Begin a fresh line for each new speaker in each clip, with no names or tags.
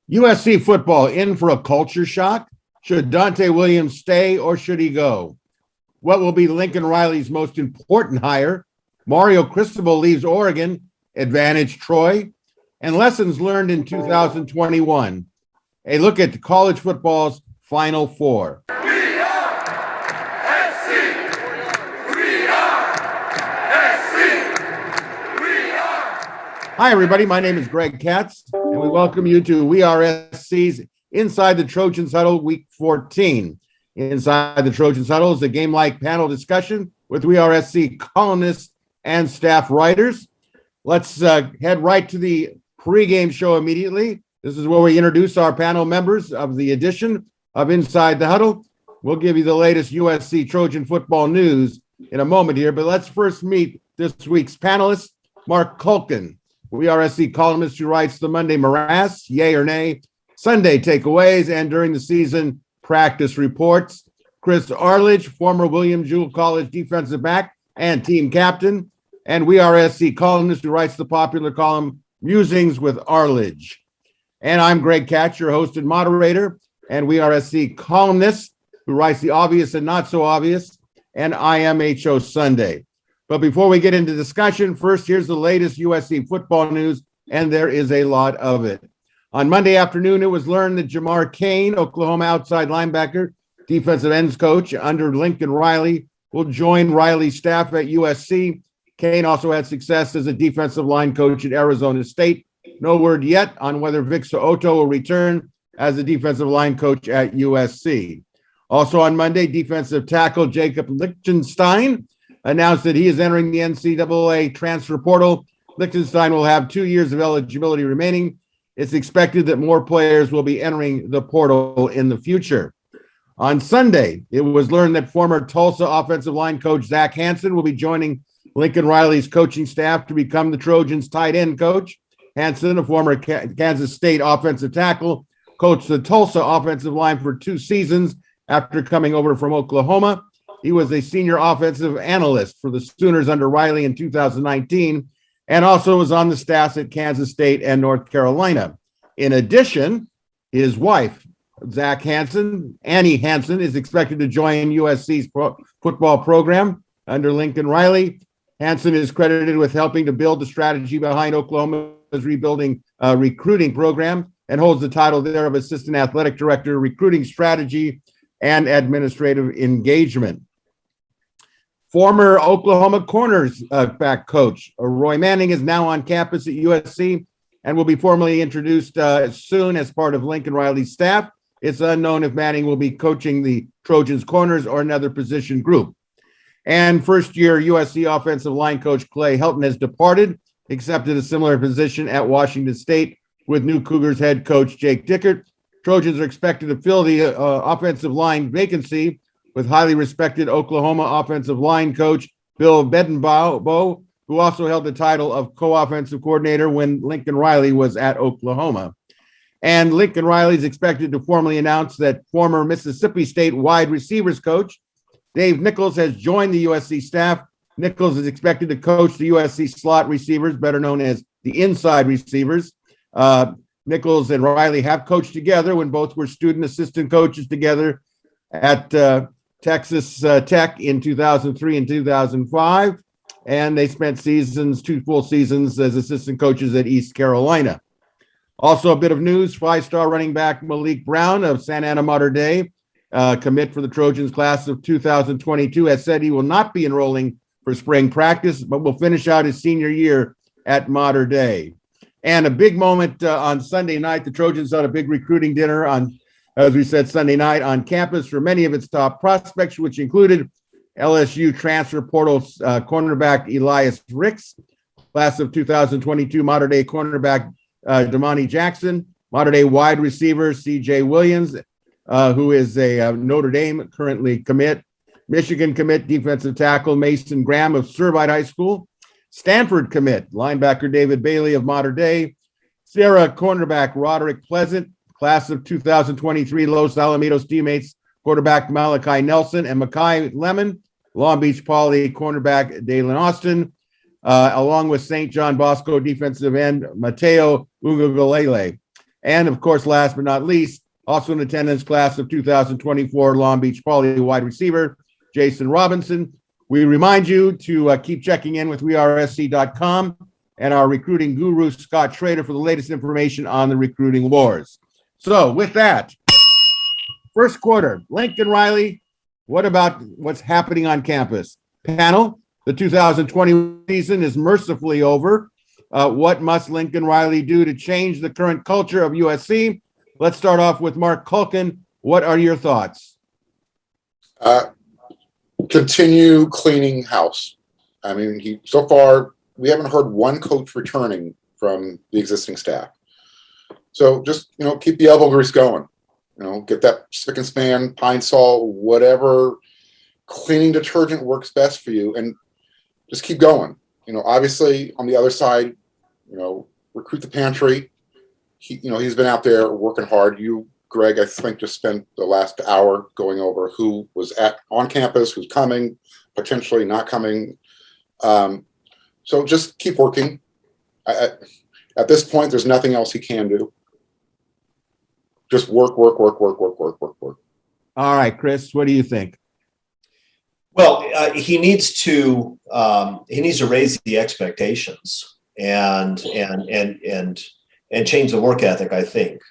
USC football in for a culture shock. Should Dante Williams stay or should he go? What will be Lincoln Riley's most important hire? Mario Cristobal leaves Oregon, advantage Troy, and lessons learned in 2021. A look at college football's Final Four. Hi, everybody. My name is Greg Katz, and we welcome you to We Are SC's Inside the Trojans Huddle Week 14. Inside the Trojans Huddle is a game-like panel discussion with We Are SC columnists and staff writers. Let's head right to the pregame show immediately. This is where we introduce our panel members of the edition of Inside the Huddle. We'll give you the latest USC Trojan football news in a moment here, but let's first meet this week's panelist, Mark Culkin. We Are SC columnist who writes the Monday Morass, Yay or Nay, Sunday Takeaways, and during the season, practice reports. Chris Arledge, former William Jewell College defensive back and team captain, and We Are SC columnist who writes the popular column Musings with Arledge. And I'm Greg Katz, your host and moderator, and We Are SC columnist who writes the obvious and not so obvious, and IMHO Sunday. But before we get into discussion, first, here's the latest USC football news, and there is a lot of it. On Monday afternoon, it was learned that Jamar Cain, Oklahoma outside linebacker, defensive ends coach under Lincoln Riley, will join Riley's staff at USC. Cain also had success as a defensive line coach at Arizona State. No word yet on whether Vic So'oto will return as a defensive line coach at USC. Also on Monday, defensive tackle Jacob Lichtenstein announced that he is entering the NCAA transfer portal. Lichtenstein will have 2 years of eligibility remaining. It's expected that more players will be entering the portal in the future. On Sunday, it was learned that former Tulsa offensive line coach Zach Hansen will be joining Lincoln Riley's coaching staff to become the Trojans' tight end coach. Hansen, a former Kansas State offensive tackle, coached the Tulsa offensive line for 2 seasons after coming over from Oklahoma. He was a senior offensive analyst for the Sooners under Riley in 2019 and also was on the staffs at Kansas State and North Carolina. In addition, his wife, Zach Hansen, Annie Hansen, is expected to join USC's football program under Lincoln Riley. Hansen is credited with helping to build the strategy behind Oklahoma's rebuilding recruiting program and holds the title there of Assistant Athletic Director, Recruiting Strategy and Administrative Engagement. Former Oklahoma cornerback coach Roy Manning is now on campus at USC and will be formally introduced soon as part of Lincoln Riley's staff. It's unknown if Manning will be coaching the Trojans corners or another position group. And first-year USC offensive line coach Clay Helton has departed, accepted a similar position at Washington State with new Cougars head coach Jake Dickert. Trojans are expected to fill the offensive line vacancy with highly respected Oklahoma offensive line coach Bill Bedenbaugh, who also held the title of co-offensive coordinator when Lincoln Riley was at Oklahoma. And Lincoln Riley is expected to formally announce that former Mississippi State wide receivers coach Dave Nichols has joined the USC staff. Nichols is expected to coach the USC slot receivers, better known as the inside receivers. Nichols and Riley have coached together when both were student assistant coaches together at Texas Tech in 2003 and 2005, and they spent 2 full seasons as assistant coaches at East Carolina. Also, a bit of news, 5-star running back Malik Brown of Santa Ana Mater Dei, commit for the Trojans class of 2022, has said he will not be enrolling for spring practice, but will finish out his senior year at Mater Dei. And a big moment on Sunday night, the Trojans had a big recruiting dinner on, as we said, Sunday night on campus for many of its top prospects, which included LSU transfer portal cornerback Elias Ricks, class of 2022 Mater Dei cornerback Damani Jackson, Mater Dei wide receiver C.J. Williams, who is a Notre Dame currently commit, Michigan commit defensive tackle Mason Graham of Servite High School, Stanford commit linebacker David Bailey of Mater Dei, Sierra cornerback Roderick Pleasant, class of 2023 Los Alamitos teammates quarterback Malachi Nelson, and Makai Lemon, Long Beach Poly cornerback Dalen Austin, along with St. John Bosco defensive end Mateo Ungulele. And of course, last but not least, also in attendance, class of 2024 Long Beach Poly wide receiver, Jason Robinson. We remind you to keep checking in with wearesc.com and our recruiting guru, Scott Schrader, for the latest information on the recruiting wars. So with that, first quarter, Lincoln Riley, what about what's happening on campus? Panel, the 2020 season is mercifully over. What must Lincoln Riley do to change the current culture of USC? Let's start off with Mark Culkin. What are your thoughts?
Continue cleaning house. I mean, so far, we haven't heard one coach returning from the existing staff. So just, keep the elbow grease going. Get that spick and span, Pine Sol, whatever cleaning detergent works best for you, and just keep going. Obviously on the other side, recruit the pantry. He's been out there working hard. You, Greg, I think just spent the last hour going over who was on campus, who's coming, potentially not coming. So just keep working. At this point, there's nothing else he can do. Just work. All
right, Chris, what do you think?
Well, he needs to raise the expectations and change the work ethic, I think.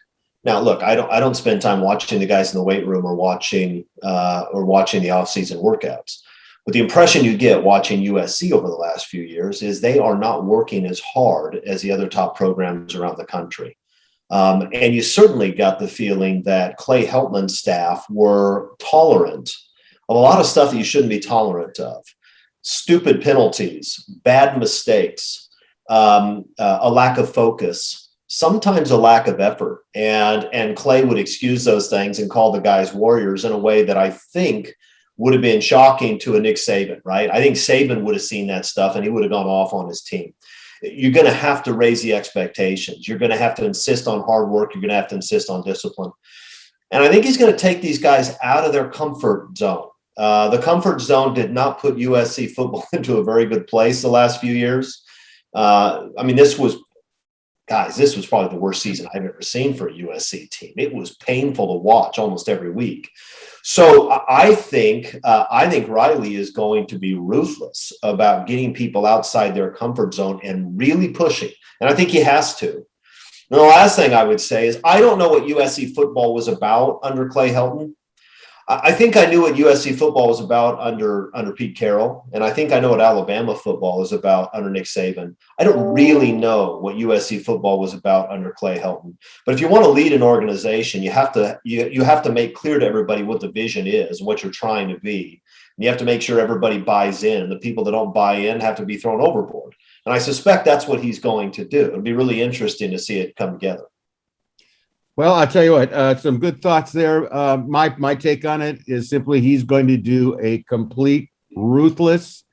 Now, look, I don't spend time watching the guys in the weight room or watching the off-season workouts. But the impression you get watching USC over the last few years is they are not working as hard as the other top programs around the country. And you certainly got the feeling that Clay Heltman's staff were tolerant of a lot of stuff that you shouldn't be tolerant of. Stupid penalties, bad mistakes, a lack of focus, sometimes a lack of effort. And Clay would excuse those things and call the guys warriors in a way that I think would have been shocking to a Nick Saban, right? I think Saban would have seen that stuff and he would have gone off on his team. You're going to have to raise the expectations. You're going to have to insist on hard work. You're going to have to insist on discipline. And I think he's going to take these guys out of their comfort zone. The comfort zone did not put USC football into a very good place the last few years. This was probably the worst season I've ever seen for a USC team. It was painful to watch almost every week. So I think Riley is going to be ruthless about getting people outside their comfort zone and really pushing. And I think he has to. And the last thing I would say is I don't know what USC football was about under Clay Helton. I think I knew what USC football was about under Pete Carroll, and I think I know what Alabama football is about under Nick Saban. I don't really know what USC football was about under Clay Helton. But if you want to lead an organization, you have to make clear to everybody what the vision is and what you're trying to be. And you have to make sure everybody buys in, and the people that don't buy in have to be thrown overboard. And I suspect that's what he's going to do. It'll be really interesting to see it come together.
Well, I'll tell you what, some good thoughts there. My take on it is simply he's going to do a complete ruthless,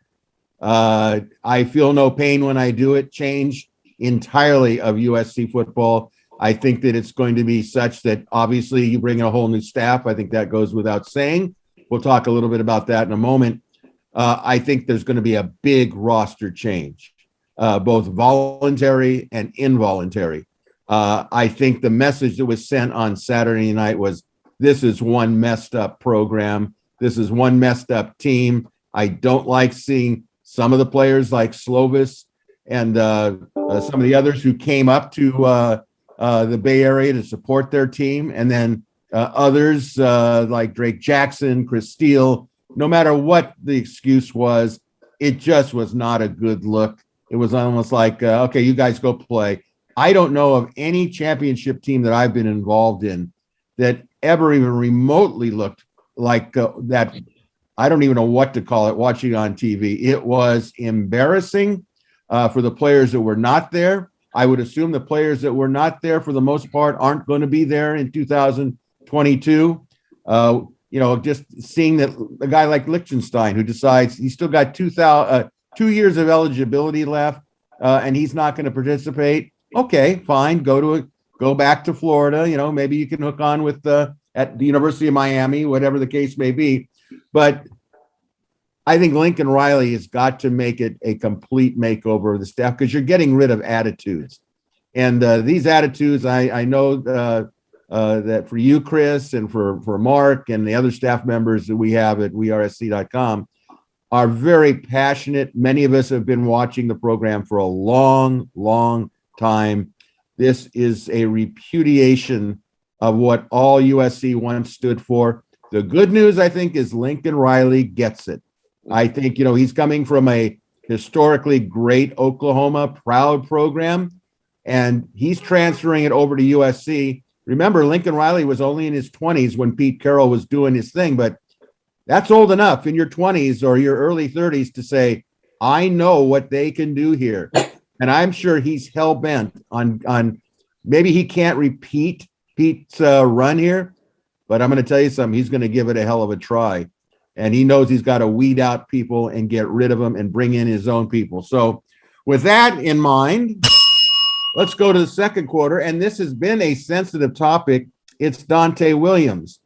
I feel no pain when I do it, change entirely of USC football. I think that it's going to be such that obviously you bring in a whole new staff. I think that goes without saying. We'll talk a little bit about that in a moment. I think there's going to be a big roster change, both voluntary and involuntary. I think the message that was sent on Saturday night was, this is one messed up program. This is one messed up team. I don't like seeing some of the players like Slovis and some of the others who came up to the Bay Area to support their team. And then others like Drake Jackson, Chris Steele, no matter what the excuse was, it just was not a good look. It was almost like, okay, you guys go play. I don't know of any championship team that I've been involved in that ever even remotely looked like that. I don't even know what to call it watching on TV. It was embarrassing for the players that were not there. I would assume the players that were not there for the most part aren't going to be there in 2022. Just seeing that a guy like Liechtenstein who decides he's still got 2 years of eligibility left and he's not going to participate. Okay, fine. Go back to Florida. Maybe you can hook on with at the University of Miami, whatever the case may be. But I think Lincoln Riley has got to make it a complete makeover of the staff because you're getting rid of attitudes. And these attitudes, I know that for you, Chris, and for Mark and the other staff members that we have at wearesc.com are very passionate. Many of us have been watching the program for a long, long time. This is a repudiation of what all USC once stood for. The good news, I think, is Lincoln Riley gets it. I think, he's coming from a historically great Oklahoma proud program, and he's transferring it over to USC. Remember, Lincoln Riley was only in his 20s when Pete Carroll was doing his thing, but that's old enough in your 20s or your early 30s to say, I know what they can do here. And I'm sure he's hell-bent on maybe he can't repeat Pete's run here, but I'm going to tell you something. He's going to give it a hell of a try. And he knows he's got to weed out people and get rid of them and bring in his own people. So with that in mind, let's go to the second quarter. And this has been a sensitive topic. It's Dante Williams.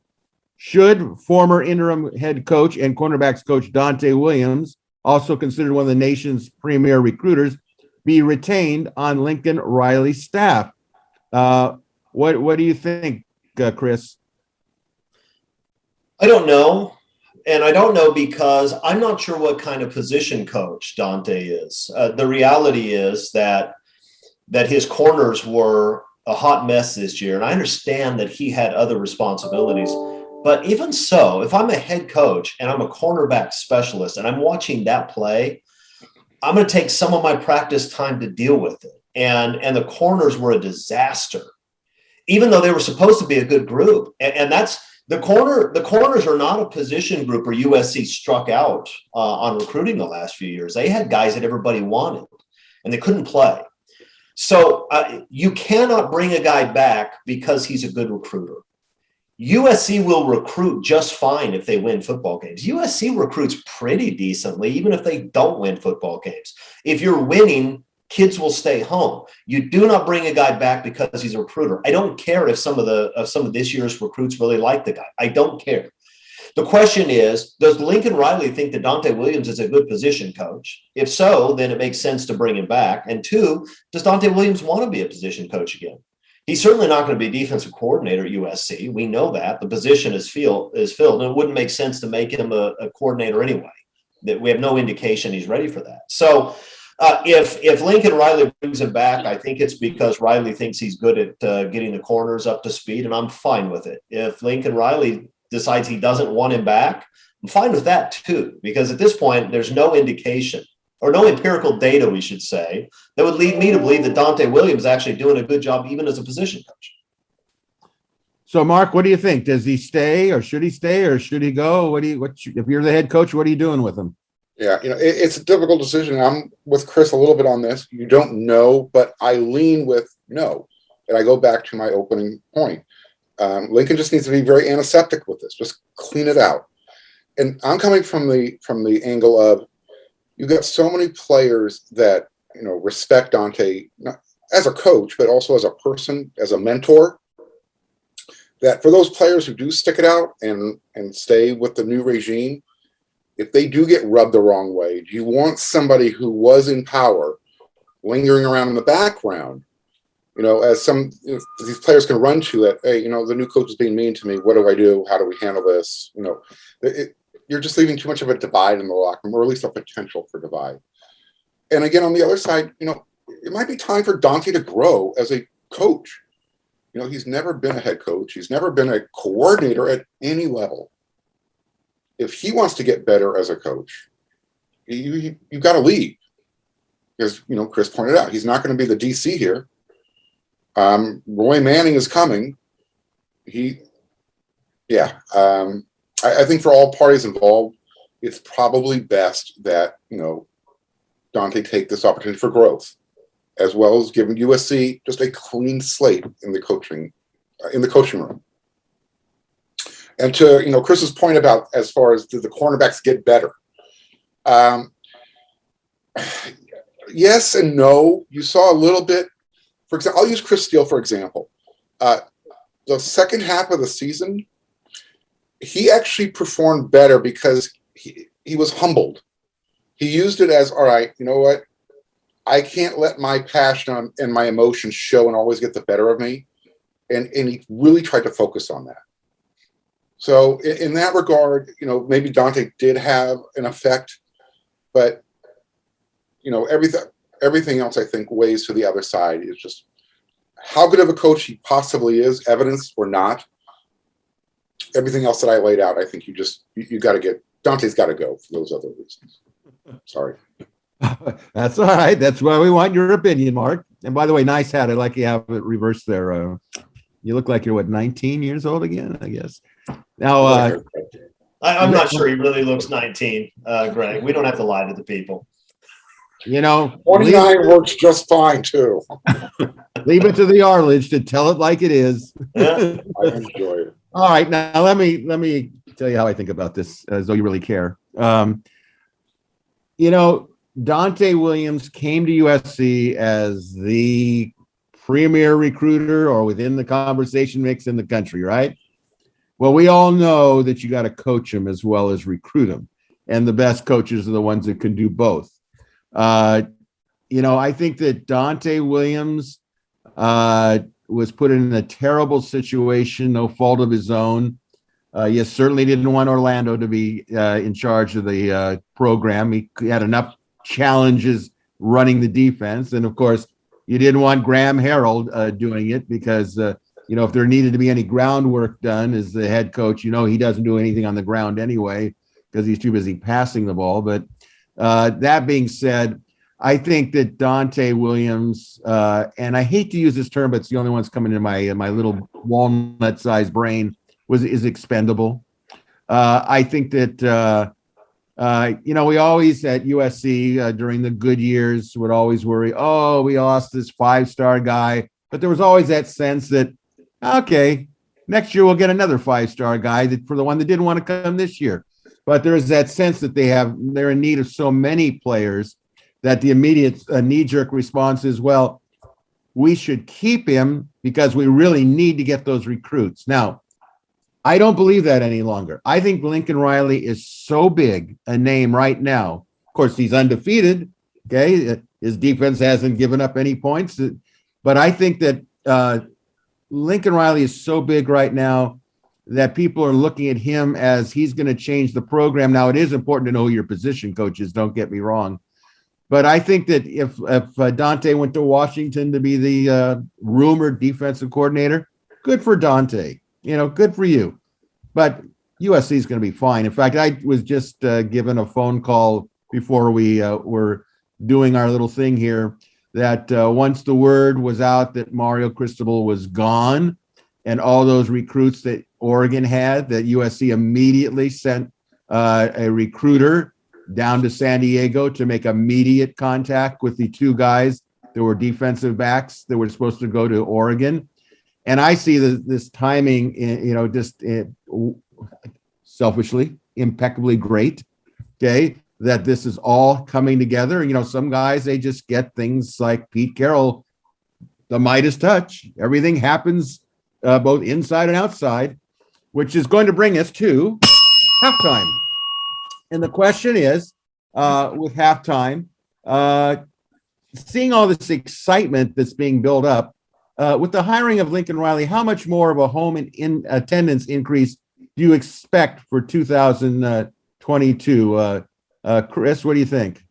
Should former interim head coach and cornerbacks coach Dante Williams, also considered one of the nation's premier recruiters, be retained on Lincoln Riley's staff? What do you think, Chris?
I don't know. And I don't know because I'm not sure what kind of position coach Dante is. The reality is that his corners were a hot mess this year. And I understand that he had other responsibilities. But even so, if I'm a head coach and I'm a cornerback specialist and I'm watching that play, I'm going to take some of my practice time to deal with it. And the corners were a disaster, even though they were supposed to be a good group. And that's the corners are not a position group where USC struck out on recruiting the last few years. They had guys that everybody wanted, and they couldn't play. So you cannot bring a guy back because he's a good recruiter. USC will recruit just fine if they win football games. USC recruits pretty decently, even if they don't win football games. If you're winning, kids will stay home. You do not bring a guy back because he's a recruiter. I don't care if some of this year's recruits really like the guy. I don't care. The question is, does Lincoln Riley think that Dante Williams is a good position coach? If so, then it makes sense to bring him back. And two, does Dante Williams want to be a position coach again? He's certainly not going to be a defensive coordinator at USC. We know that. The position is filled, and it wouldn't make sense to make him a coordinator anyway. That we have no indication he's ready for that. So if Lincoln Riley brings him back, I think it's because Riley thinks he's good at getting the corners up to speed, and I'm fine with it. If Lincoln Riley decides he doesn't want him back, I'm fine with that too, because at this point, there's no indication or no empirical data, we should say, that would lead me to believe that Dante Williams is actually doing a good job even as a position coach.
So, Mark, what do you think? Does he stay or should he go? If you're the head coach, what are you doing with him?
Yeah, it's a difficult decision. I'm with Chris a little bit on this. You don't know, but I lean with no. And I go back to my opening point. Lincoln just needs to be very antiseptic with this. Just clean it out. And I'm coming from the angle of you've got so many players that respect Dante not as a coach, but also as a person, as a mentor. That for those players who do stick it out and stay with the new regime, if they do get rubbed the wrong way, do you want somebody who was in power lingering around in the background? As these players can run to it. Hey, the new coach is being mean to me. What do I do? How do we handle this? You're just leaving too much of a divide in the locker room, or at least a potential for divide. And again, on the other side, it might be time for Dante to grow as a coach. He's never been a head coach. He's never been a coordinator at any level. If he wants to get better as a coach, you've got to leave. Because, Chris pointed out, he's not going to be the DC here. Roy Manning is coming. I think for all parties involved, it's probably best that, Dante take this opportunity for growth, as well as giving USC just a clean slate in the coaching room. And to, Chris's point about as far as do the cornerbacks get better? Yes and no. You saw a little bit. For example, I'll use Chris Steele, for example. The second half of the season, he actually performed better because he was humbled. He used it as, all right, you know what? I can't let my passion and my emotions show and always get the better of me. And he really tried to focus on that. So in that regard, maybe Dante did have an effect, but everything else I think weighs to the other side. Is just how good of a coach he possibly is, evidence or not. Everything else that I laid out, I think you got to get Dante's got to go for those other reasons. Sorry.
That's all right. That's why we want your opinion, Mark. And by the way, nice hat. I like you have it reversed there. You look like you're 19 years old again, I guess. Now,
I'm not sure he really looks 19, Greg. We don't have to lie to the people.
29 works just fine too.
Leave it to the Arledge to tell it like it is.
Yeah.
I enjoy it.
All right, now let me tell you how I think about this, as though you really care. Dante Williams came to USC as the premier recruiter or within the conversation mix in the country, right? Well, we all know that you got to coach him as well as recruit him. And the best coaches are the ones that can do both. I think that Dante Williams was put in a terrible situation, no fault of his own. You certainly didn't want Orlando to be in charge of the program. He had enough challenges running the defense. And, of course, you didn't want Graham Harrell doing it because, if there needed to be any groundwork done as the head coach, he doesn't do anything on the ground anyway because he's too busy passing the ball. But that being said, I think that Dante Williams, and I hate to use this term, but it's the only one that's coming into my little walnut-sized brain, is expendable. I think that, we always at USC during the good years would always worry, oh, we lost this 5-star guy. But there was always that sense that, okay, next year we'll get another 5-star guy for the one that didn't want to come this year. But there is that sense that they're in need of so many players that the immediate knee-jerk response is, well, we should keep him because we really need to get those recruits. Now, I don't believe that any longer. I think Lincoln Riley is so big a name right now. Of course, he's undefeated. Okay, his defense hasn't given up any points. But I think that Lincoln Riley is so big right now that people are looking at him as he's going to change the program. Now, it is important to know who your position coach is. Don't get me wrong. But I think that if Dante went to Washington to be the rumored defensive coordinator, good for Dante. Good for you. But USC is going to be fine. In fact, I was just given a phone call before we were doing our little thing here that once the word was out that Mario Cristobal was gone and all those recruits that Oregon had, that USC immediately sent a recruiter down to San Diego to make immediate contact with the two guys that were defensive backs that were supposed to go to Oregon. And I see this timing, just selfishly, impeccably great, okay, that this is all coming together. Some guys, they just get things like Pete Carroll, the Midas touch. Everything happens both inside and outside, which is going to bring us to halftime. And the question is, with halftime, seeing all this excitement that's being built up, with the hiring of Lincoln Riley, how much more of a home in attendance increase do you expect for 2022? Chris, what do you think?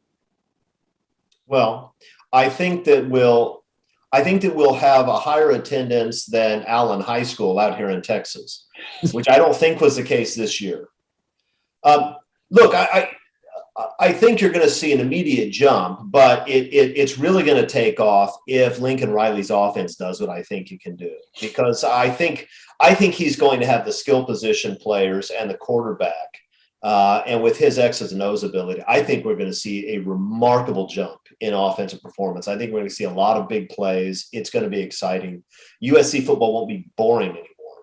Well, I think that we'll have a higher attendance than Allen High School out here in Texas, which I don't think was the case this year. Look, I think you're going to see an immediate jump, but it's really going to take off if Lincoln Riley's offense does what I think he can do, because I think he's going to have the skill position players and the quarterback, and with his X's and O's ability, I think we're going to see a remarkable jump in offensive performance. I think we're going to see a lot of big plays. It's going to be exciting. USC football won't be boring anymore,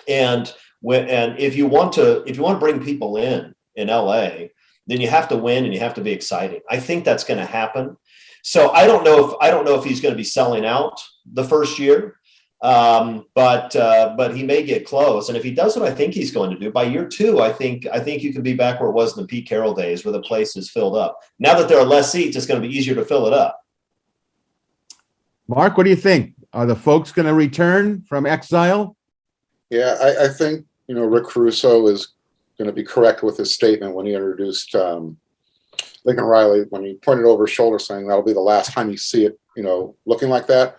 and if you want to bring people in LA, then you have to win and you have to be exciting. I think that's going to happen. So I don't know if he's going to be selling out the first year, but he may get close. And if he does what I think he's going to do by year 2, I think you can be back where it was in the Pete Carroll days, where the place is filled up. Now that there are less seats, it's going to be easier to fill it up.
Mark, what do you think? Are the folks going to return from exile?
Yeah, I think, Rick Caruso is going to be correct with his statement when he introduced Lincoln Riley, when he pointed over his shoulder saying that'll be the last time you see it, looking like that.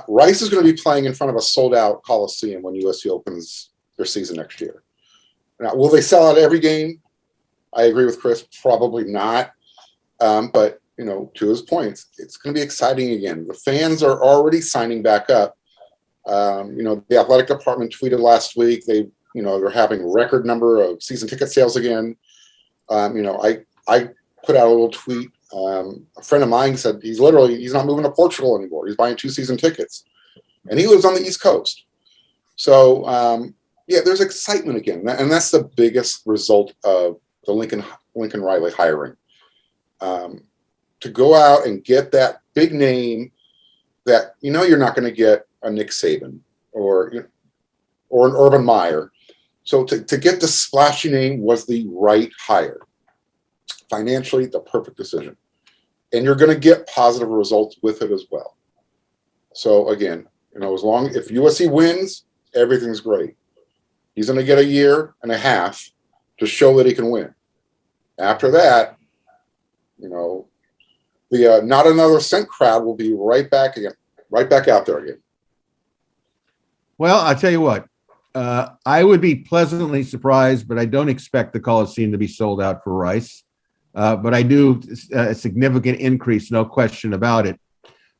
Rice is going to be playing in front of a sold-out Coliseum when USC opens their season next year. Now, will they sell out every game? I agree with Chris, probably not. But, to his points, it's going to be exciting again. The fans are already signing back up. The athletic department tweeted last week, they're having record number of season ticket sales again. I put out a little tweet. A friend of mine said he's not moving to Portugal anymore. He's buying 2 season tickets, and he lives on the East Coast. So there's excitement again, and that's the biggest result of the Lincoln Riley hiring. To go out and get that big name that you're not going to get a Nick Saban or an Urban Meyer. So to get the splashy name was the right hire. Financially, the perfect decision. And you're going to get positive results with it as well. So again, if USC wins, everything's great. He's going to get a year and a half to show that he can win. After that, the not another cent crowd will be right back out there again.
Well, I'll tell you what, I would be pleasantly surprised, but I don't expect the Coliseum to be sold out for Rice. But I do a significant increase, no question about it.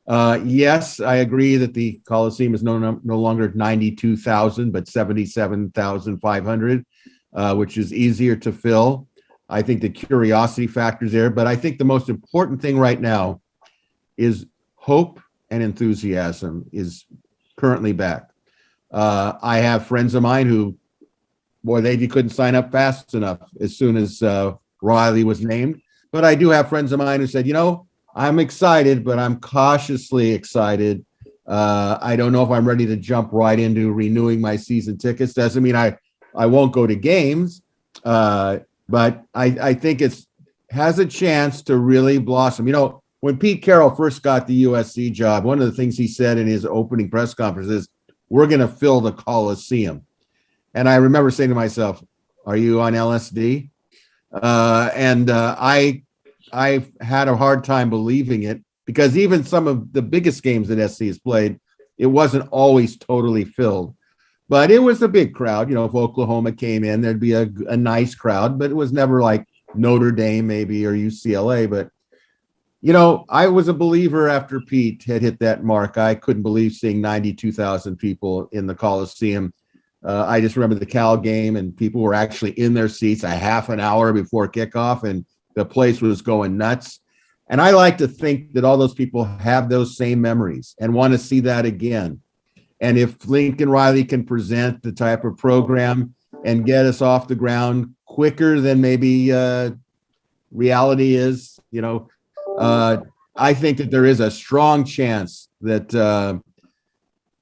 Yes, I agree that the Coliseum is no longer 92,000, but 77,500, which is easier to fill. I think the curiosity factor is there, but I think the most important thing right now is hope and enthusiasm is currently back. I have friends of mine who, they couldn't sign up fast enough as soon as Riley was named. But I do have friends of mine who said, I'm excited, but I'm cautiously excited. I don't know if I'm ready to jump right into renewing my season tickets. Doesn't mean I won't go to games, but I think has a chance to really blossom. When Pete Carroll first got the USC job, one of the things he said in his opening press conference is, we're going to fill the Coliseum. And I remember saying to myself, are you on LSD? I had a hard time believing it, because even some of the biggest games that SC has played, it wasn't always totally filled. But it was a big crowd. If Oklahoma came in, there'd be a nice crowd, but it was never like Notre Dame maybe or UCLA. But, I was a believer after Pete had hit that mark. I couldn't believe seeing 92,000 people in the Coliseum. I just remember the Cal game, and people were actually in their seats a half an hour before kickoff, and the place was going nuts. And I like to think that all those people have those same memories and want to see that again. And if Lincoln Riley can present the type of program and get us off the ground quicker than maybe reality is, I think that there is a strong chance that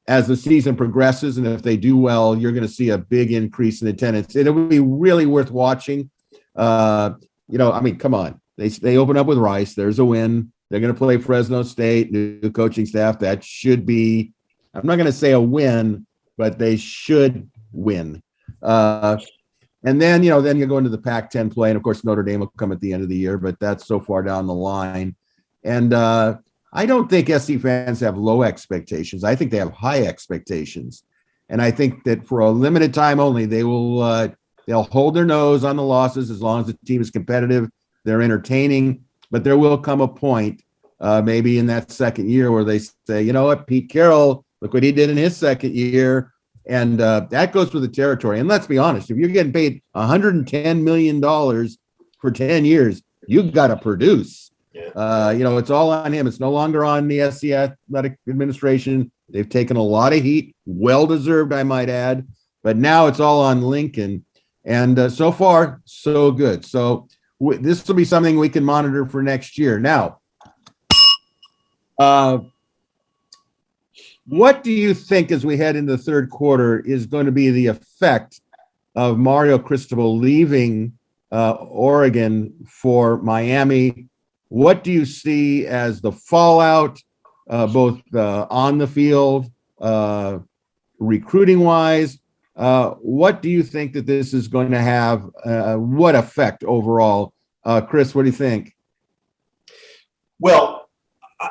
as the season progresses, and if they do well, you're going to see a big increase in attendance. It will be really worth watching. Come on. They open up with Rice. There's a win. They're going to play Fresno State, new coaching staff. That should be, I'm not going to say a win, but they should win. And then you go into the Pac-10 play, and of course Notre Dame will come at the end of the year, but that's so far down the line. And I don't think SC fans have low expectations. I think they have high expectations. And I think that for a limited time only, they'll hold their nose on the losses as long as the team is competitive. They're entertaining, but there will come a point, maybe in that second year, where they say, you know what, Pete Carroll, look what he did in his second year. And that goes with the territory. And let's be honest, if you're getting paid $110 million for 10 years, you've got to produce. It's all on him. It's no longer on the SC Athletic Administration. They've taken a lot of heat, well-deserved, I might add. But now it's all on Lincoln. And so far, so good. So this will be something we can monitor for next year. Now, what do you think as we head into the third quarter is going to be the effect of Mario Cristobal leaving Oregon for Miami? What do you see as the fallout? both on the field, recruiting wise. What do you think that this is going to have? What effect overall? Chris, what do you think?
Well,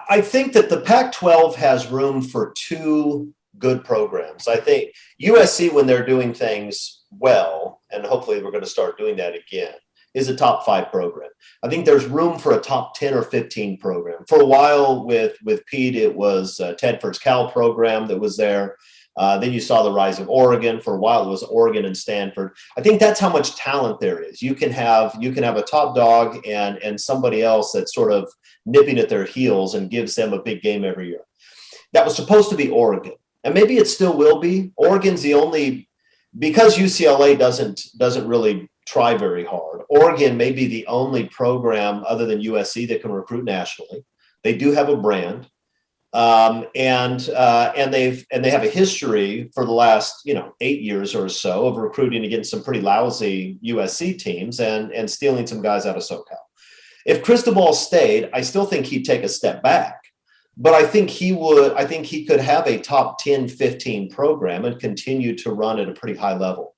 I think that the Pac-12 has room for two good programs. I think USC, when they're doing things well, and hopefully we're going to start doing that again, is a top 5 program. I think there's room for a top 10 or 15 program. For a while with Pete, it was Tedford's Cal program that was there. Then you saw the rise of Oregon. For a while, it was Oregon and Stanford. I think that's how much talent there is. You can have a top dog and somebody else that's sort of nipping at their heels and gives them a big game every year. That was supposed to be Oregon, and maybe it still will be. Oregon's the only, because UCLA doesn't really try very hard. Oregon may be the only program other than USC that can recruit nationally. They do have a brand. And they have a history for the last 8 years or so of recruiting against some pretty lousy USC teams and stealing some guys out of SoCal. If Cristobal stayed, I still think he'd take a step back, but I think he could have a top 10, 15 program and continue to run at a pretty high level.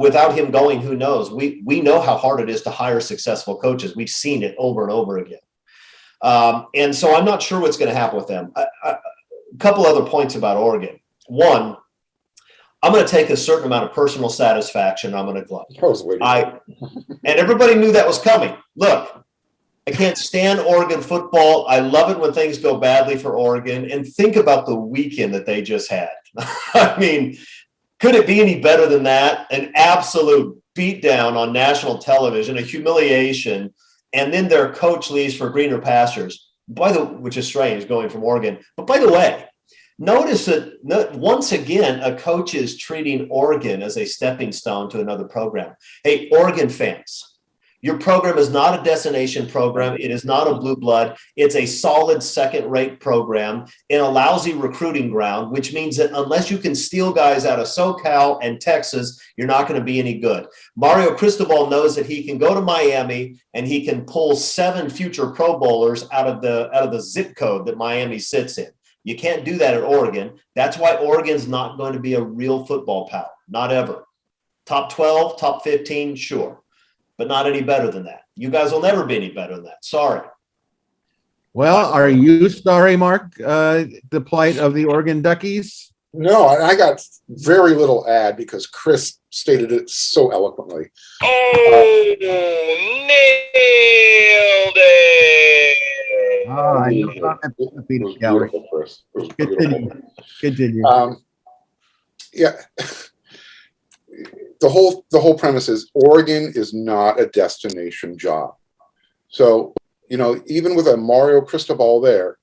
Without him going, who knows? We know how hard it is to hire successful coaches. We've seen it over and over again. And so I'm not sure what's going to happen with them. A couple other points about Oregon. One, I'm going to take a certain amount of personal satisfaction. I'm going to glove. And everybody knew that was coming. Look, I can't stand Oregon football. I love it when things go badly for Oregon. And think about the weekend that they just had. I mean, could it be any better than that? An absolute beatdown on national television, a humiliation. And then their coach leaves for greener pastures, which is strange going from Oregon. But by the way, notice that once again, a coach is treating Oregon as a stepping stone to another program. Hey, Oregon fans, your program is not a destination program. It is not a blue blood. It's a solid second-rate program in a lousy recruiting ground, which means that unless you can steal guys out of SoCal and Texas, you're not going to be any good. Mario Cristobal knows that he can go to Miami and he can pull 7 future Pro Bowlers out of the zip code that Miami sits in. You can't do that at Oregon. That's why Oregon's not going to be a real football power. Not ever. Top 12, top 15, sure. But not any better than that. You guys will never be any better than that. Sorry.
Well, are you sorry, Mark, the plight of the Oregon Duckies?
No, I got very little ad because Chris stated it so eloquently.
Oh, nailed it!
I know.
Beautiful, Chris.
Continue.
Yeah. The whole premise is Oregon is not a destination job. So, even with a Mario Cristobal there,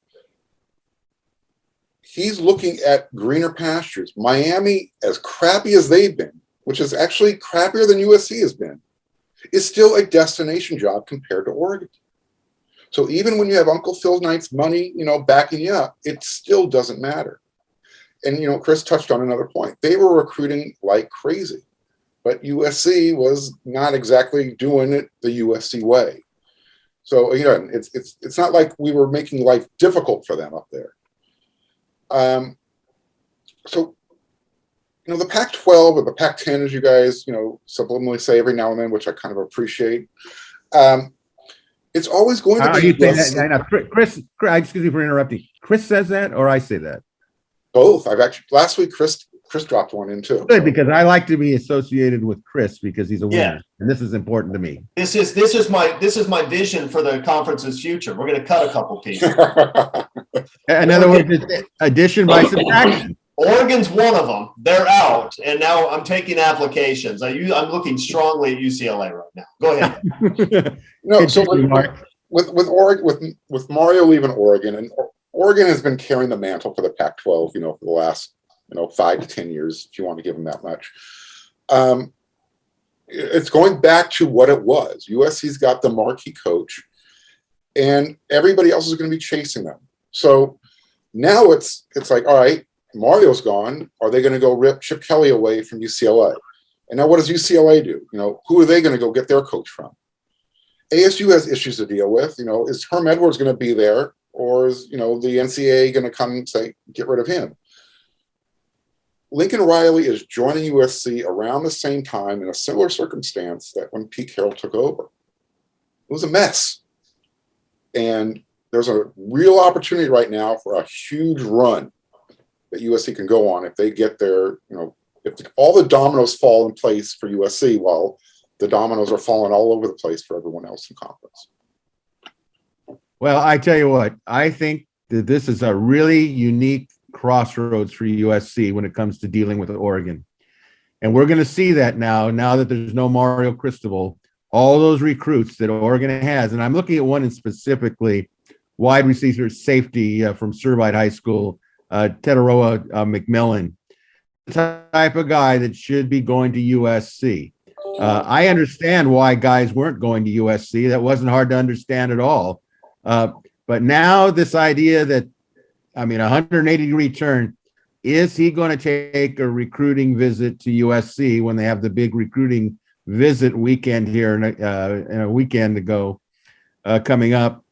he's looking at greener pastures. Miami, as crappy as they've been, which is actually crappier than USC has been, is still a destination job compared to Oregon. So even when you have Uncle Phil Knight's money, backing you up, it still doesn't matter. And, Chris touched on another point. They were recruiting like crazy. But USC was not exactly doing it the USC way. So again, it's not like we were making life difficult for them up there. So the Pac-12 or the Pac-10, as you guys subliminally say every now and then, which I kind of appreciate. It's always going to be
Chris. Excuse me for interrupting. Chris says that, or I say that?
Both. Last week Chris dropped one in too.
Good, because I like to be associated with Chris because he's a winner, and this is important to me.
This is my vision for the conference's future. We're going to cut a couple people.
In other words, it's addition by subtraction.
Oregon's one of them. They're out, and now I'm taking applications. I'm looking strongly at UCLA right now. Go ahead.
No, so with Mario leaving Oregon, and Oregon has been carrying the mantle for the Pac-12, for the last 5 to 10 years, if you want to give them that much. It's going back to what it was. USC's got the marquee coach, and everybody else is going to be chasing them. So now it's like, all right, Mario's gone. Are they going to go rip Chip Kelly away from UCLA? And now what does UCLA do? Who are they going to go get their coach from? ASU has issues to deal with. Is Herm Edwards going to be there or is, the NCAA going to come and say, get rid of him? Lincoln Riley is joining USC around the same time in a similar circumstance that when Pete Carroll took over. It was a mess. And there's a real opportunity right now for a huge run that USC can go on if they get their, if all the dominoes fall in place for USC while the dominoes are falling all over the place for everyone else in conference.
Well, I tell you what, I think that this is a really unique crossroads for USC when it comes to dealing with Oregon. And we're going to see that now that there's no Mario Cristobal, all those recruits that Oregon has. And I'm looking at one in specifically wide receiver safety from Servite High School, Teteroa McMillan, the type of guy that should be going to USC. I understand why guys weren't going to USC. That wasn't hard to understand at all. But now this idea that, 180-degree turn, is he going to take a recruiting visit to USC when they have the big recruiting visit weekend here in a weekend ago coming up,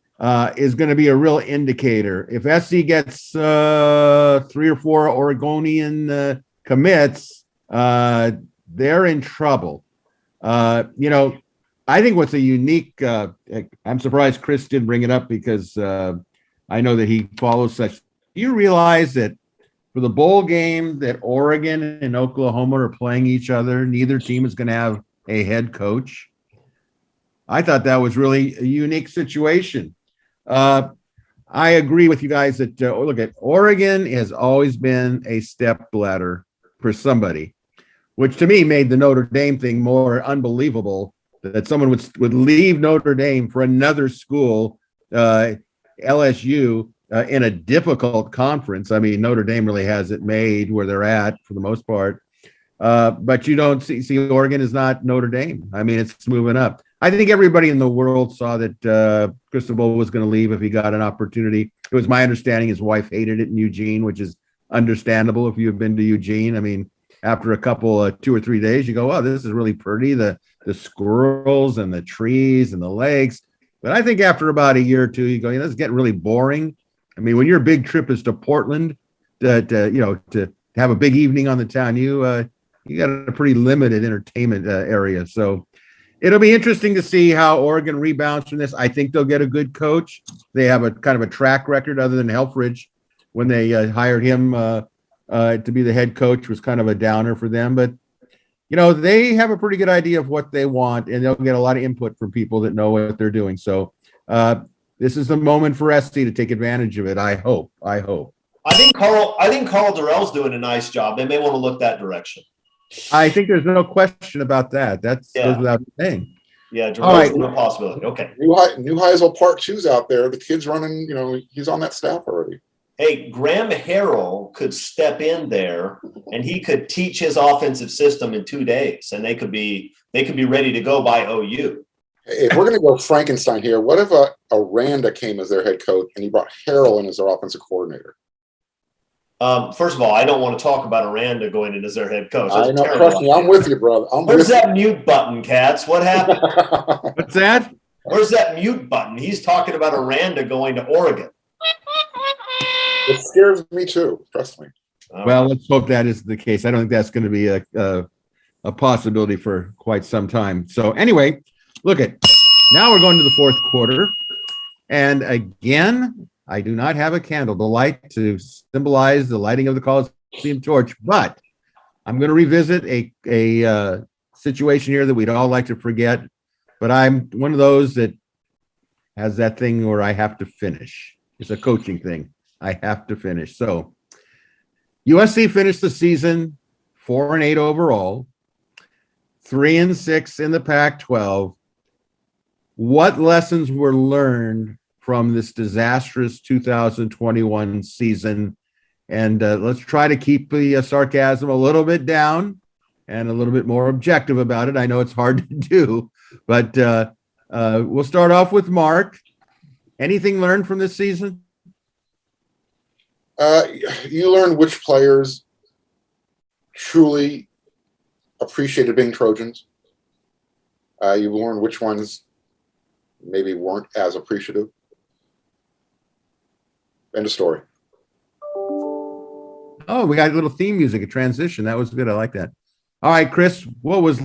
is going to be a real indicator. If SC gets 3 or 4 Oregonian commits, they're in trouble. I think what's a unique, I'm surprised Chris didn't bring it up because I know that he follows such. Do you realize that for the bowl game that Oregon and Oklahoma are playing each other, neither team is going to have a head coach? I thought that was really a unique situation. I agree with you guys that, look at Oregon has always been a step ladder for somebody, which to me made the Notre Dame thing more unbelievable, that someone would leave Notre Dame for another school, LSU, in a difficult conference. Notre Dame really has it made where they're at for the most part. But you don't see Oregon is not Notre Dame. It's moving up. I think everybody in the world saw that Cristobal was going to leave if he got an opportunity. It was my understanding his wife hated it in Eugene, which is understandable if you've been to Eugene. After a couple 2 or 3 days, you go, oh, this is really pretty. The squirrels and the trees and the lakes. But I think after about a year or two, you go, this is getting really boring. When your big trip is to Portland, to have a big evening on the town, you got a pretty limited entertainment area. So it'll be interesting to see how Oregon rebounds from this. I think they'll get a good coach. They have a kind of a track record other than Helfrich when they hired him to be the head coach was kind of a downer for them. But, they have a pretty good idea of what they want, and they'll get a lot of input from people that know what they're doing. So this is the moment for SC to take advantage of it. I hope.
I think Carl Durrell's doing a nice job. They may want to look that direction.
I think there's no question about that. Goes without saying.
Yeah, Durrell's a possibility. Okay.
New Heisel Part 2's out there. The kid's running, he's on that staff already.
Hey, Graham Harrell could step in there and he could teach his offensive system in 2 days, and they could be ready to go by OU.
If we're going to go Frankenstein here, what if Aranda came as their head coach and he brought Harrell in as their offensive coordinator?
First of all, I don't want to talk about Aranda going in as their head coach.
I know, trust me, I'm with you, brother.
Where's that mute button, Cats? What happened?
What's that?
Where's that mute button? He's talking about Aranda going to Oregon.
It scares me too, trust me.
Well, let's hope that is the case. I don't think that's going to be a possibility for quite some time. So anyway, now we're going to the fourth quarter. And again, I do not have a candle to light to symbolize the lighting of the Coliseum torch, but I'm going to revisit a situation here that we'd all like to forget. But I'm one of those that has that thing where I have to finish. It's a coaching thing. I have to finish. So USC finished the season 4-8 overall, 3-6 in the Pac-12. What lessons were learned from this disastrous 2021 season? And let's try to keep the sarcasm a little bit down and a little bit more objective about it. I know it's hard to do, but we'll start off with Mark. Anything learned from this season?
You learn which players truly appreciated being Trojans. You learn which ones maybe weren't as appreciative. End of story.
Oh, we got a little theme music, a transition. That was good. I like that. All right, Chris, what was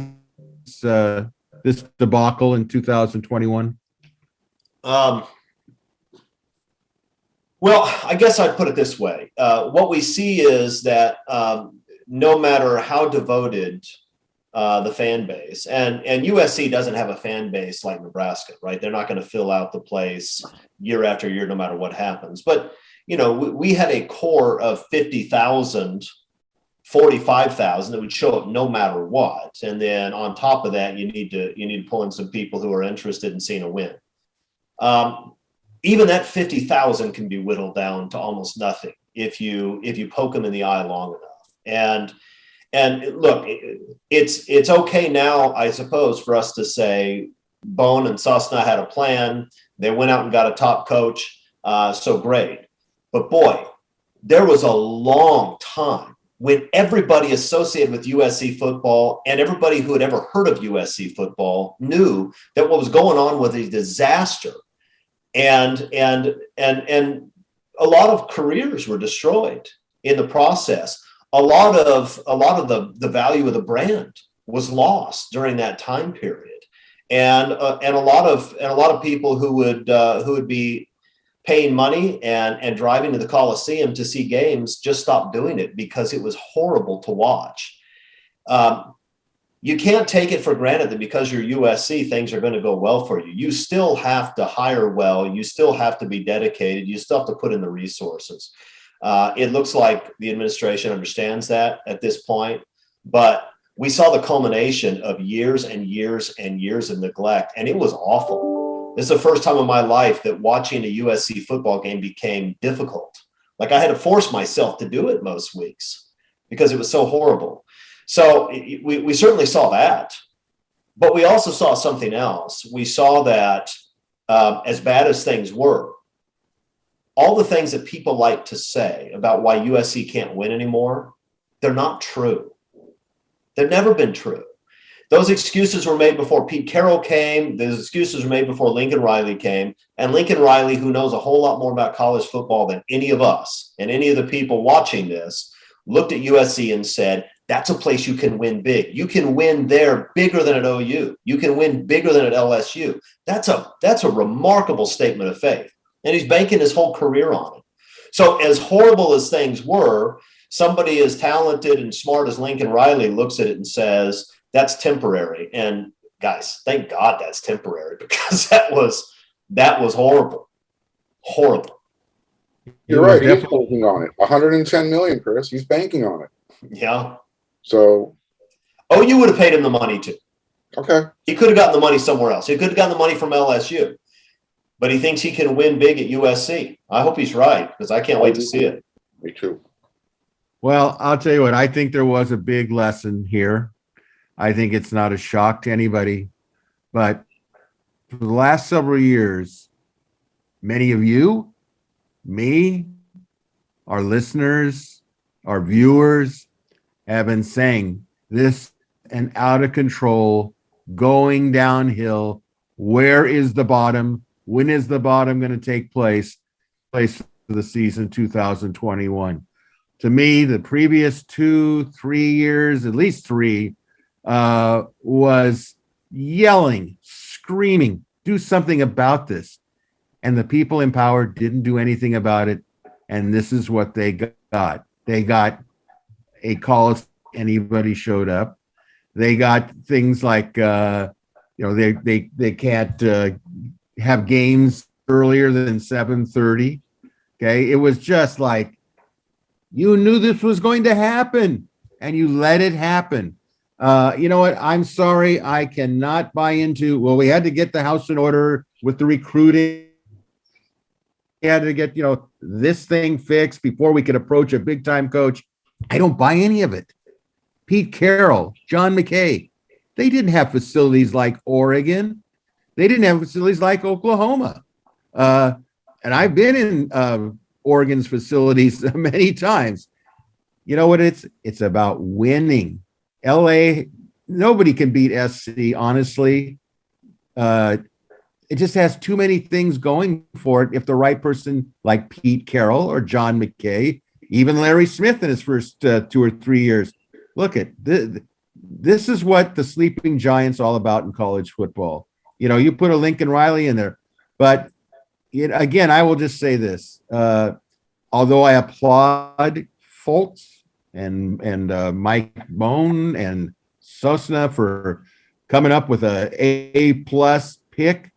this debacle in 2021?
Well, I guess I'd put it this way. What we see is that no matter how devoted the fan base, and USC doesn't have a fan base like Nebraska, right? They're not going to fill out the place year after year, no matter what happens. But, we had a core of 50,000, 45,000 that would show up no matter what. And then on top of that, you need to pull in some people who are interested in seeing a win. Even that 50,000 can be whittled down to almost nothing if you poke them in the eye long enough. And look, it's okay now, I suppose, for us to say Bone and Sosna had a plan. They went out and got a top coach. So great. But boy, there was a long time when everybody associated with USC football and everybody who had ever heard of USC football knew that what was going on was a disaster. And a lot of careers were destroyed in the process. A lot of the value of the brand was lost during that time period, and a lot of people who would be paying money and driving to the Coliseum to see games just stopped doing it because it was horrible to watch. You can't take it for granted that because you're USC, things are going to go well for you. You still have to hire well. You still have to be dedicated. You still have to put in the resources. It looks like the administration understands that at this point, but we saw the culmination of years and years and years of neglect, and it was awful. This is the first time in my life that watching a USC football game became difficult. Like I had to force myself to do it most weeks because it was so horrible. So we certainly saw that, but we also saw something else. We saw that as bad as things were, all the things that people like to say about why USC can't win anymore, they're not true. They've never been true. Those excuses were made before Pete Carroll came. Those excuses were made before Lincoln Riley came. And Lincoln Riley, who knows a whole lot more about college football than any of us and any of the people watching this, looked at USC and said, that's a place you can win big. You can win there bigger than at OU. You can win bigger than at LSU. That's a remarkable statement of faith. And he's banking his whole career on it. So as horrible as things were, somebody as talented and smart as Lincoln Riley looks at it and says, that's temporary. And guys, thank God that's temporary because that was horrible. Horrible.
You're right. He's banking on it. 110 million, Chris. He's banking on it.
Yeah.
So.
Oh, you would have paid him the money too.
Okay.
He could have gotten the money somewhere else. He could have gotten the money from LSU. But he thinks he can win big at USC. I hope he's right because I can't wait to see it.
Me too.
Well, I'll tell you what, I think there was a big lesson here. I think it's not a shock to anybody, but for the last several years, many of you, me, our listeners, our viewers have been saying this and out of control, going downhill. Where is the bottom? When is the bottom going to take place for the season 2021? To me, the previous 2-3 years, at least 3, was yelling, screaming, do something about this. And the people in power didn't do anything about it. And this is what they got. They got a call if anybody showed up. They got things like, they can't have games earlier than 7:30. Okay. It was just like, you knew this was going to happen and you let it happen. You know what? I'm sorry. I cannot buy into, well, we had to get the house in order with the recruiting. We had to get, this thing fixed before we could approach a big time coach. I don't buy any of it. Pete Carroll, John McKay, they didn't have facilities like Oregon. They didn't have facilities like Oklahoma. And I've been in Oregon's facilities many times. You know what? It's about winning. LA, nobody can beat SC, honestly. it just has too many things going for it. If the right person like Pete Carroll or John McKay, even Larry Smith in his first 2 or 3 years, look at this is what the sleeping giant's all about in college football. You put a Lincoln Riley in there, but again, I will just say this. Although I applaud Fultz and Mike Bone and Sosna for coming up with a plus pick,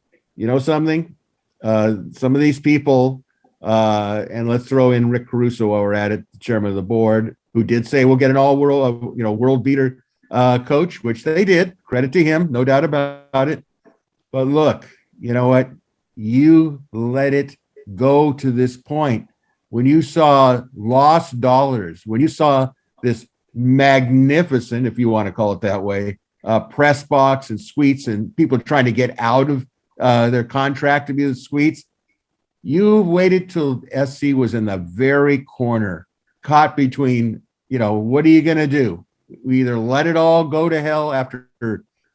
something. Some of these people, and let's throw in Rick Caruso while we're at it, the chairman of the board, who did say we'll get an all-world, world beater coach, which they did. Credit to him, no doubt about it. But look, you know what? You let it go to this point. When you saw lost dollars, when you saw this magnificent, if you want to call it that way, press box and suites and people trying to get out of their contract to be the suites, you waited till SC was in the very corner, caught between, what are you going to do? We either let it all go to hell after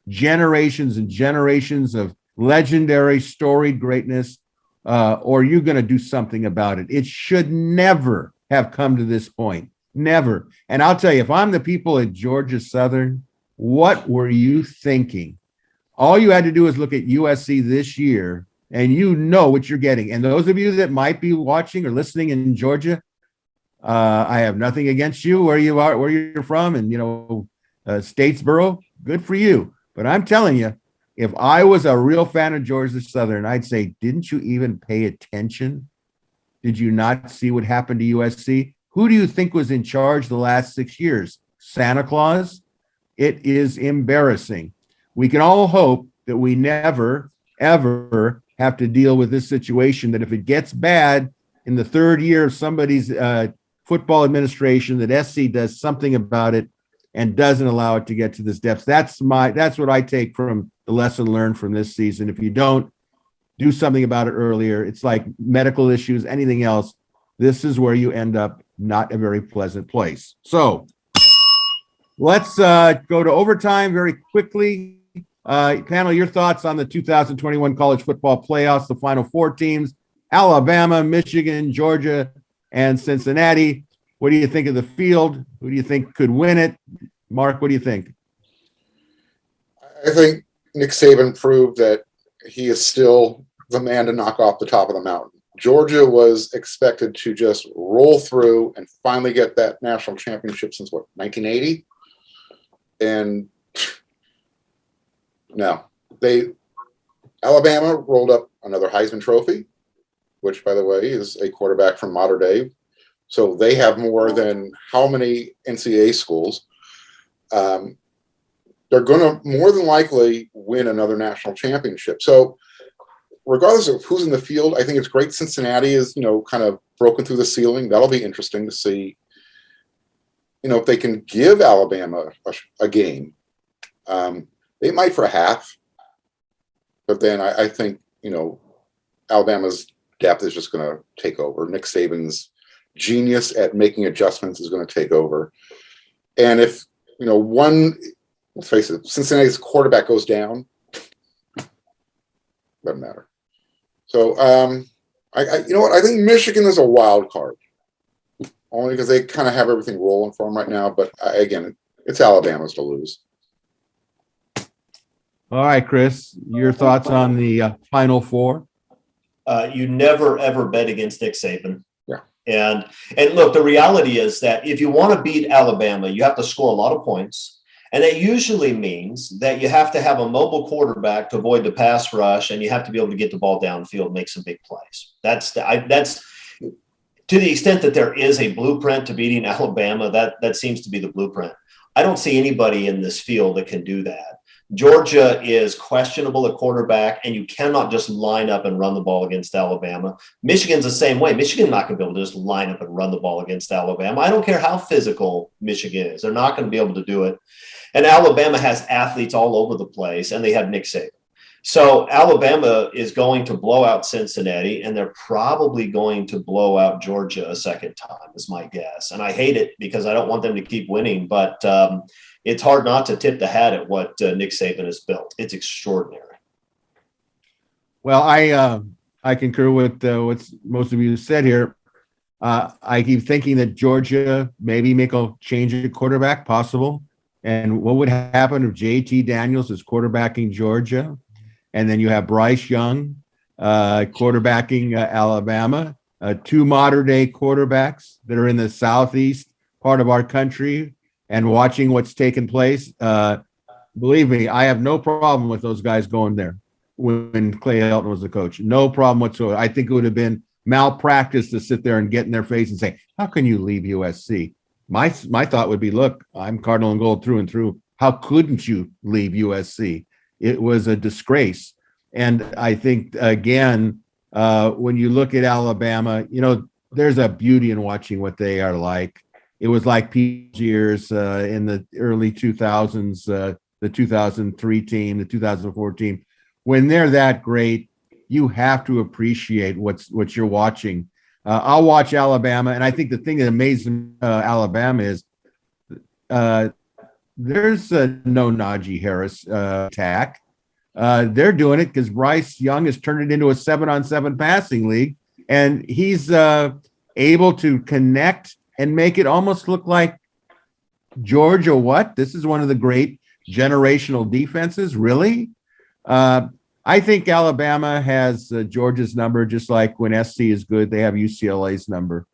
generations and generations of legendary, storied greatness, or you're going to do something about it. It should never have come to this point. Never. And I'll tell you, if I'm the people at Georgia Southern, what were you thinking? All you had to do is look at USC this year, and you know what you're getting. And those of you that might be watching or listening in Georgia, I have nothing against you, where you are, where you're from, and Statesboro, good for you. But I'm telling you, if I was a real fan of Georgia Southern, I'd say, didn't you even pay attention? Did you not see what happened to USC? Who do you think was in charge the last 6 years? Santa Claus? It is embarrassing. We can all hope that we never, ever have to deal with this situation, that if it gets bad in the third year of somebody's football administration, that SC does something about it and doesn't allow it to get to this depth. That's what I take from the lesson learned from this season. If you don't do something about it earlier, it's like medical issues, anything else. This is where you end up not a very pleasant place. So let's go to overtime very quickly. Panel, your thoughts on the 2021 college football playoffs, the final four teams, Alabama, Michigan, Georgia, and Cincinnati. What do you think of the field? Who do you think could win it? Mark, what do you think?
I think Nick Saban proved that he is still the man to knock off the top of the mountain. Georgia was expected to just roll through and finally get that national championship since 1980? And no, Alabama rolled up another Heisman Trophy, which, by the way, is a quarterback from modern day. So they have more than how many NCAA schools? They're going to more than likely win another national championship. So regardless of who's in the field, I think it's great Cincinnati is, kind of broken through the ceiling. That'll be interesting to see, if they can give Alabama a game. They might for a half, but then I think, Alabama's depth is just going to take over. Nick Saban's genius at making adjustments is going to take over. And if, let's face it, Cincinnati's quarterback goes down, doesn't matter. So, I think Michigan is a wild card, only because they kind of have everything rolling for them right now. But again, it's Alabama's to lose.
All right, Chris, your thoughts on the Final Four?
You never, ever bet against Nick Saban.
Yeah.
And look, the reality is that if you want to beat Alabama, you have to score a lot of points. And that usually means that you have to have a mobile quarterback to avoid the pass rush, and you have to be able to get the ball downfield and make some big plays. That's to the extent that there is a blueprint to beating Alabama, that seems to be the blueprint. I don't see anybody in this field that can do that. Georgia is questionable at quarterback, and you cannot just line up and run the ball against Alabama. Michigan's the same way. Michigan's not going to be able to just line up and run the ball against Alabama. I don't care how physical Michigan is. They're not going to be able to do it. And Alabama has athletes all over the place, and they have Nick Saban. So Alabama is going to blow out Cincinnati, and they're probably going to blow out Georgia a second time, is my guess. And I hate it because I don't want them to keep winning, but it's hard not to tip the hat at what Nick Saban has built. It's extraordinary.
Well, I concur with what most of you said here. I keep thinking that Georgia maybe make a change at quarterback possible. And what would happen if JT Daniels is quarterbacking Georgia? And then you have Bryce Young quarterbacking Alabama, two modern day quarterbacks that are in the southeast part of our country and watching what's taken place. Believe me, I have no problem with those guys going there when Clay Helton was the coach. No problem whatsoever. I think it would have been malpractice to sit there and get in their face and say, how can you leave USC? My thought would be, look, I'm Cardinal and Gold through and through. How couldn't you leave USC? It was a disgrace. And I think, again, when you look at Alabama, there's a beauty in watching what they are like. It was like Pete's years in the early 2000s, the 2003 team, the 2004 team. When they're that great, you have to appreciate what you're watching. I'll watch Alabama, and I think the thing that amazes Alabama is there's no Najee Harris attack. They're doing it because Bryce Young has turned it into a 7-on-7 passing league, and he's able to connect and make it almost look like Georgia. What? This is one of the great generational defenses. Really? I think Alabama has Georgia's number, just like when SC is good, they have UCLA's number.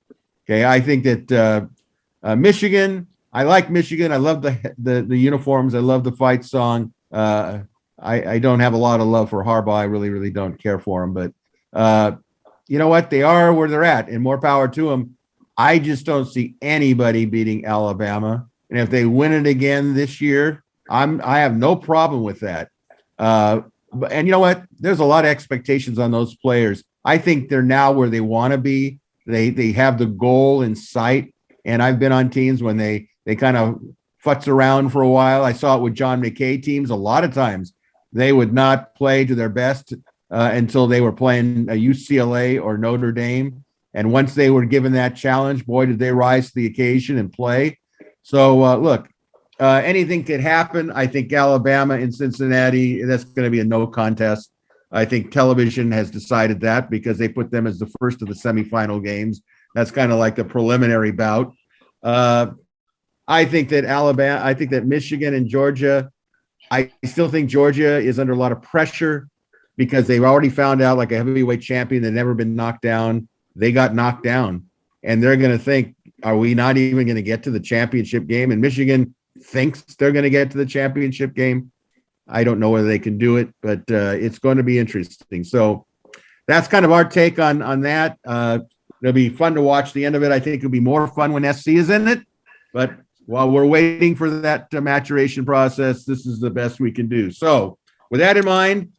Okay, I think that Michigan. I like Michigan. I love the uniforms. I love the fight song. I don't have a lot of love for Harbaugh. I really, really don't care for him. But you know what? They are where they're at, and more power to them. I just don't see anybody beating Alabama. And if they win it again this year, I have no problem with that. And you know what? There's a lot of expectations on those players. I think they're now where they want to be. They have the goal in sight. And I've been on teams when they kind of futz around for a while. I saw it with John McKay teams. A lot of times they would not play to their best until they were playing a UCLA or Notre Dame. And once they were given that challenge, boy, did they rise to the occasion and play. So look, anything could happen. I think Alabama and Cincinnati, that's going to be a no contest. I think television has decided that because they put them as the first of the semifinal games. That's kind of like the preliminary bout. I think that Michigan and Georgia, I still think Georgia is under a lot of pressure because they've already found out, like a heavyweight champion, they've never been knocked down. They got knocked down, and they're going to think, are we not even going to get to the championship game? And Michigan thinks they're going to get to the championship game. I don't know whether they can do it, but it's going to be interesting. So that's kind of our take on that. It'll be fun to watch the end of it. I think it'll be more fun when SC is in it. But while we're waiting for that maturation process, this is the best we can do. So with that in mind,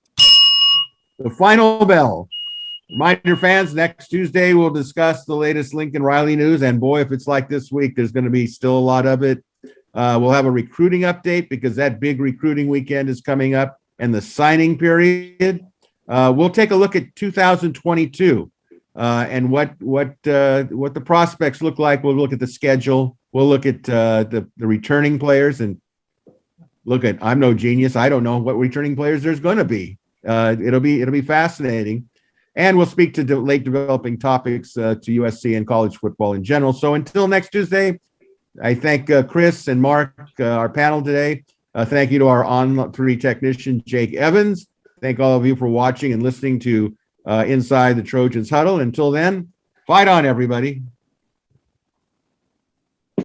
the final bell. Reminder fans, next Tuesday we'll discuss the latest Lincoln Riley news. And boy, if it's like this week, there's going to be still a lot of it. We'll have a recruiting update because that big recruiting weekend is coming up and the signing period. We'll take a look at 2022 and what the prospects look like. We'll look at the schedule. We'll look at the returning players and I'm no genius. I don't know what returning players there's going to be. It'll be fascinating. And we'll speak to late developing topics to USC and college football in general. So until next Tuesday, I thank Chris and Mark, our panel today. Thank you to our on-3 technician, Jake Evans. Thank all of you for watching and listening to Inside the Trojans Huddle. Until then, fight on, everybody.